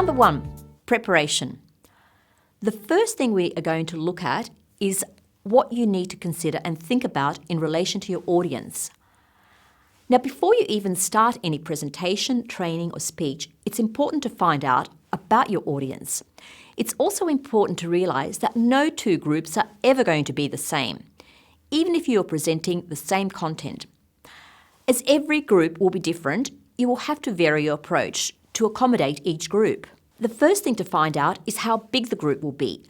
Number 1, preparation. The first thing we are going to look at is what you need to consider and think about in relation to your audience. Now, before you even start any presentation, training or speech, it's important to find out about your audience. It's also important to realise that no two groups are ever going to be the same, even if you are presenting the same content. As every group will be different, you will have to vary your approach to accommodate each group. The first thing to find out is how big the group will be,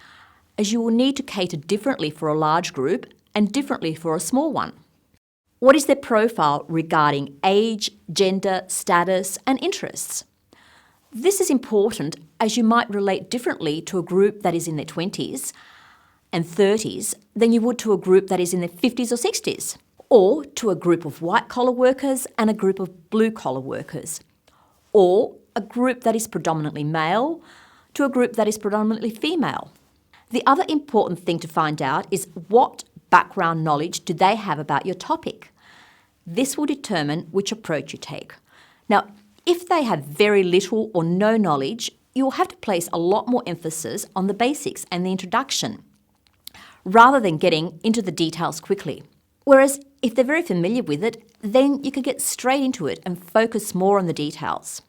as you will need to cater differently for a large group and differently for a small one. What is their profile regarding age, gender, status and interests? This is important as you might relate differently to a group that is in their 20s and 30s than you would to a group that is in their 50s or 60s, or to a group of white-collar workers and a group of blue-collar workers, or a group that is predominantly male to a group that is predominantly female. The other important thing to find out is what background knowledge do they have about your topic. This will determine which approach you take. Now, if they have very little or no knowledge, you will have to place a lot more emphasis on the basics and the introduction, rather than getting into the details quickly. Whereas if they're very familiar with it, then you can get straight into it and focus more on the details.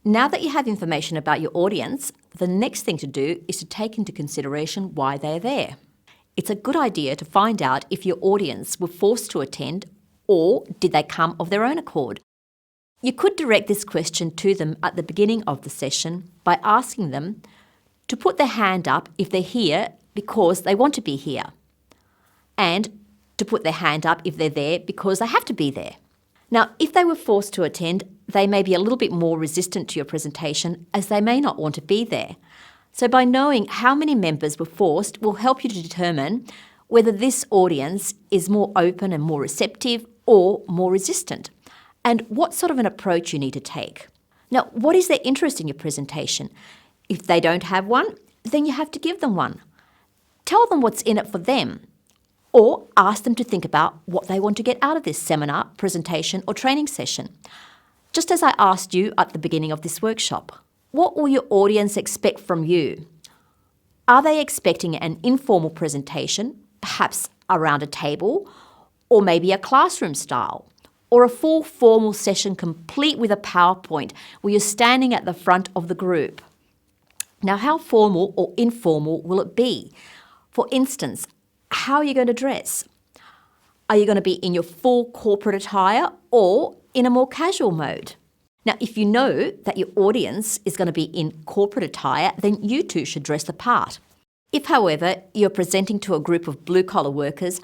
Now that you have information about your audience, the next thing to do is to take into consideration why they're there. It's a good idea to find out if your audience were forced to attend or did they come of their own accord. You could direct this question to them at the beginning of the session by asking them to put their hand up if they're here because they want to be here, and to put their hand up if they're there because they have to be there. Now, if they were forced to attend, they may be a little bit more resistant to your presentation as they may not want to be there. So by knowing how many members were forced will help you to determine whether this audience is more open and more receptive or more resistant, and what sort of an approach you need to take. Now, what is their interest in your presentation? If they don't have one, then you have to give them one. Tell them what's in it for them, or ask them to think about what they want to get out of this seminar, presentation or training session. Just as I asked you at the beginning of this workshop, what will your audience expect from you? Are they expecting an informal presentation, perhaps around a table, or maybe a classroom style, or a full formal session complete with a PowerPoint where you're standing at the front of the group? Now, how formal or informal will it be? For instance, how are you going to dress? Are you going to be in your full corporate attire or in a more casual mode? Now, if you know that your audience is going to be in corporate attire, then you too should dress the part. If, however, you're presenting to a group of blue-collar workers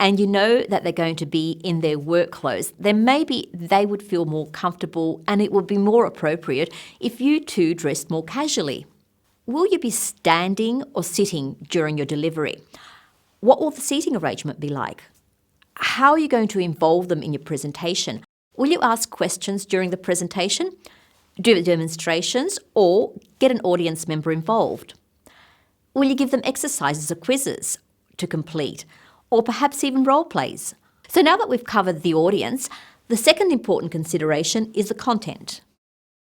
and you know that they're going to be in their work clothes, then maybe they would feel more comfortable and it would be more appropriate if you too dressed more casually. Will you be standing or sitting during your delivery? What will the seating arrangement be like? How are you going to involve them in your presentation? Will you ask questions during the presentation, do demonstrations, or get an audience member involved? Will you give them exercises or quizzes to complete, or perhaps even role plays? So now that we've covered the audience, the second important consideration is the content.